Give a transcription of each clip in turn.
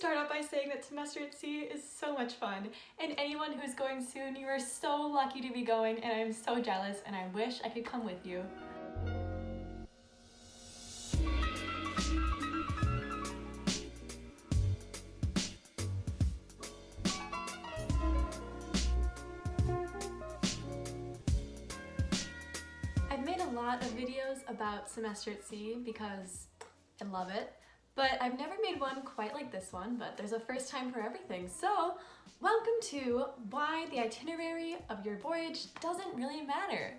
start out by saying that semester at sea is so much fun, and anyone who's going soon, you are so lucky to be going, and I'm so jealous, and I wish I could come with you. I've made a lot of videos about semester at sea because I love it. But I've never made one quite like this one, but there's a first time for everything. So, welcome to why the itinerary of your voyage doesn't really matter.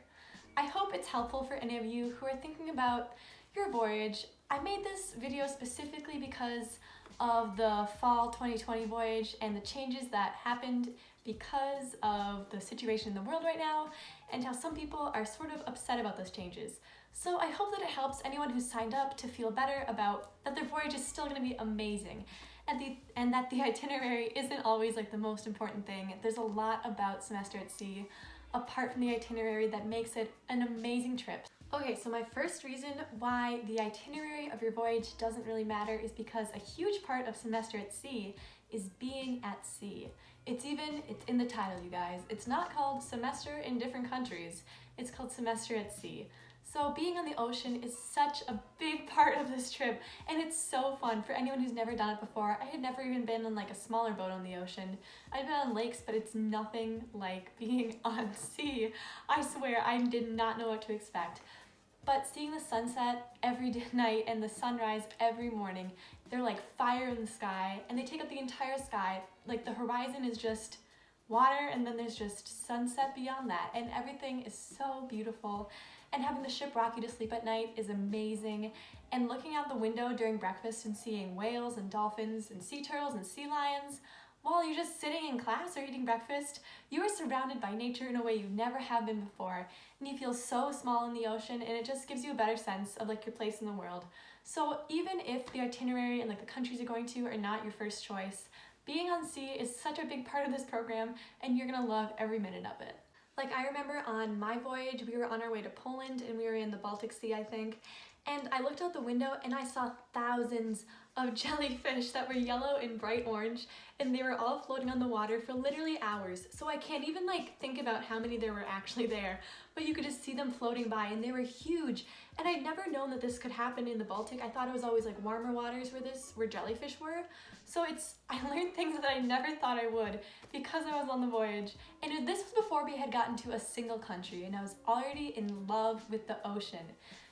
I hope it's helpful for any of you who are thinking about your voyage. I made this video specifically because of the fall 2020 voyage and the changes that happened because of the situation in the world right now and how some people are sort of upset about those changes. So I hope that it helps anyone who's signed up to feel better about that their voyage is still going to be amazing and that the itinerary isn't always like the most important thing. There's a lot about semester at sea apart from the itinerary that makes it an amazing trip. Okay, so my first reason why the itinerary of your voyage doesn't really matter is because a huge part of semester at sea is being at sea. It's in the title, you guys. It's not called semester in different countries. It's called semester at sea. So being on the ocean is such a big part of this trip, and it's so fun for anyone who's never done it before. I had never even been on like a smaller boat on the ocean. I've been on lakes, but it's nothing like being on sea. I swear, I did not know what to expect. But seeing the sunset every night and the sunrise every morning, they're like fire in the sky, and they take up the entire sky. Like the horizon is just water, and then there's just sunset beyond that, and everything is so beautiful. And having the ship rock you to sleep at night is amazing. And looking out the window during breakfast and seeing whales and dolphins and sea turtles and sea lions while you're just sitting in class or eating breakfast, you are surrounded by nature in a way you never have been before. And you feel so small in the ocean, and it just gives you a better sense of like your place in the world. So even if the itinerary and like the countries you're going to are not your first choice, being on sea is such a big part of this program, and you're gonna love every minute of it. Like I remember on my voyage, we were on our way to Poland and we were in the Baltic Sea, I think, and I looked out the window and I saw thousands of jellyfish that were yellow and bright orange, and they were all floating on the water for literally hours. So I can't even like think about how many there were actually there, but you could just see them floating by, and they were huge. And I'd never known that this could happen in the Baltic. I thought it was always like warmer waters where jellyfish were. So I learned things that I never thought I would because I was on the voyage. And this was before we had gotten to a single country, and I was already in love with the ocean.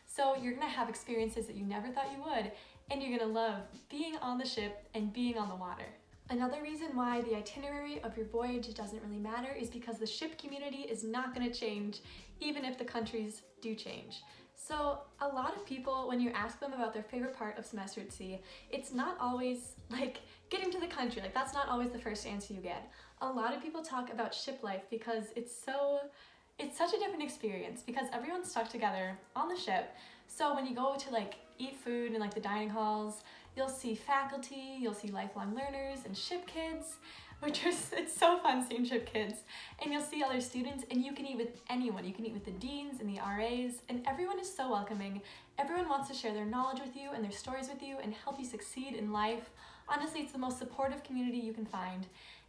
So you're gonna have experiences that you never thought you would, and you're gonna love being on the ship and being on the water. Another reason why the itinerary of your voyage doesn't really matter is because the ship community is not gonna change even if the countries do change. So a lot of people, when you ask them about their favorite part of semester at sea, it's not always like getting to the country. Like that's not always the first answer you get. A lot of people talk about ship life because it's such a different experience because everyone's stuck together on the ship. So when you go to like eat food in like the dining halls, you'll see faculty, you'll see lifelong learners and ship kids, it's so fun seeing ship kids. And you'll see other students, and you can eat with anyone. You can eat with the deans and the RAs, and everyone is so welcoming. Everyone wants to share their knowledge with you and their stories with you and help you succeed in life. Honestly, it's the most supportive community you can find.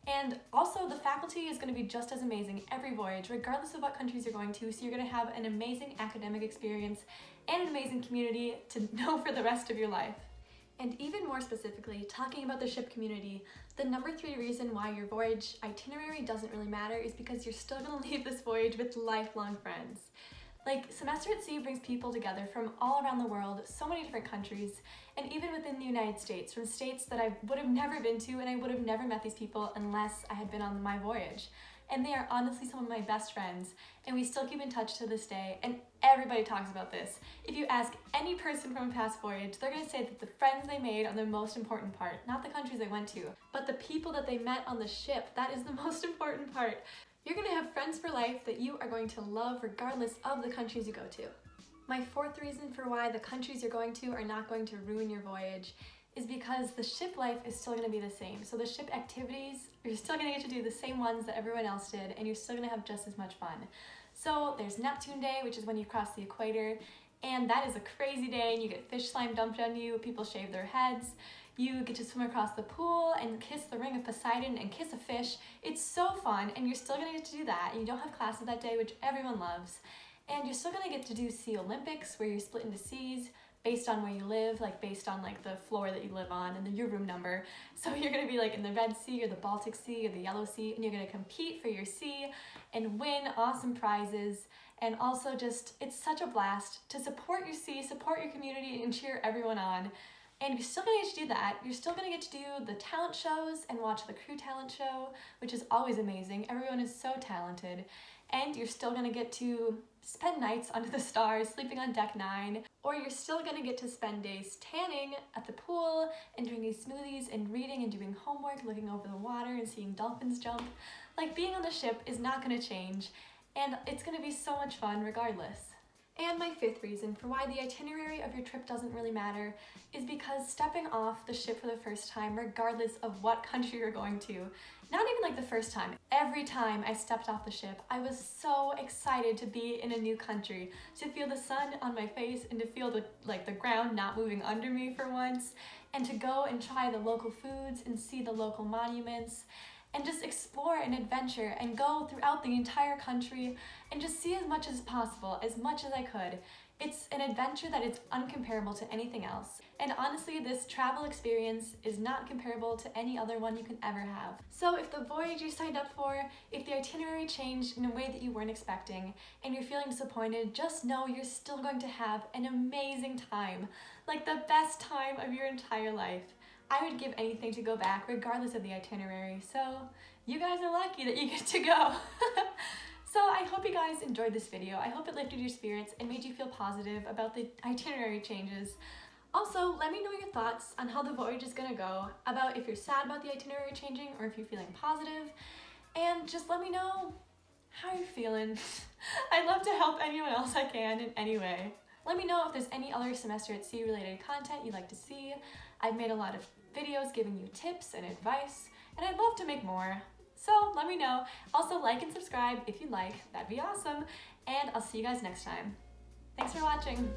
And also the faculty is going to be just as amazing every voyage, regardless of what countries you're going to, so you're going to have an amazing academic experience and an amazing community to know for the rest of your life. And even more specifically, talking about the ship community, the number 3 reason why your voyage itinerary doesn't really matter is because you're still going to leave this voyage with lifelong friends. Like, semester at sea brings people together from all around the world, so many different countries, and even within the United States, from states that I would have never been to, and I would have never met these people unless I had been on my voyage. And they are honestly some of my best friends, and we still keep in touch to this day, and everybody talks about this. If you ask any person from a past voyage, they're going to say that the friends they made are the most important part, not the countries they went to, but the people that they met on the ship. That is the most important part. You're going to have friends for life that you are going to love regardless of the countries you go to. My 4th reason for why the countries you're going to are not going to ruin your voyage is because the ship life is still going to be the same. So the ship activities, you're still going to get to do the same ones that everyone else did, and you're still going to have just as much fun. So there's Neptune Day, which is when you cross the equator, and that is a crazy day, and you get fish slime dumped on you, people shave their heads. You get to swim across the pool and kiss the ring of Poseidon and kiss a fish. It's so fun, and you're still gonna get to do that. You don't have classes that day, which everyone loves. And you're still gonna get to do Sea Olympics, where you're split into seas based on where you live, like based on like the floor that you live on and your room number. So you're gonna be like in the Red Sea or the Baltic Sea or the Yellow Sea, and you're gonna compete for your sea and win awesome prizes. And also just, it's such a blast to support your sea, support your community, and cheer everyone on. And you're still gonna get to do that. You're still gonna get to do the talent shows and watch the crew talent show, which is always amazing. Everyone is so talented. And you're still gonna get to spend nights under the stars, sleeping on deck 9, or you're still gonna get to spend days tanning at the pool and drinking smoothies and reading and doing homework, looking over the water and seeing dolphins jump. Like, being on the ship is not gonna change, and it's gonna be so much fun regardless. And my 5th reason for why the itinerary of your trip doesn't really matter is because stepping off the ship for the first time, regardless of what country you're going to, not even like the first time, every time I stepped off the ship, I was so excited to be in a new country, to feel the sun on my face and to feel the ground not moving under me for once, and to go and try the local foods and see the local monuments, and just explore and adventure and go throughout the entire country and just see as much as possible, as much as I could. It's an adventure that is uncomparable to anything else. And honestly, this travel experience is not comparable to any other one you can ever have. So if the voyage you signed up for, if the itinerary changed in a way that you weren't expecting, and you're feeling disappointed, just know you're still going to have an amazing time. Like the best time of your entire life. I would give anything to go back, regardless of the itinerary, so you guys are lucky that you get to go. So I hope you guys enjoyed this video. I hope it lifted your spirits and made you feel positive about the itinerary changes. Also, let me know your thoughts on how the voyage is gonna go, about if you're sad about the itinerary changing or if you're feeling positive, and just let me know how you're feeling. I'd love to help anyone else I can in any way. Let me know if there's any other Semester at Sea related content you'd like to see. I've made a lot of videos giving you tips and advice, and I'd love to make more. So let me know. Also, like and subscribe if you like, that'd be awesome. And I'll see you guys next time. Thanks for watching.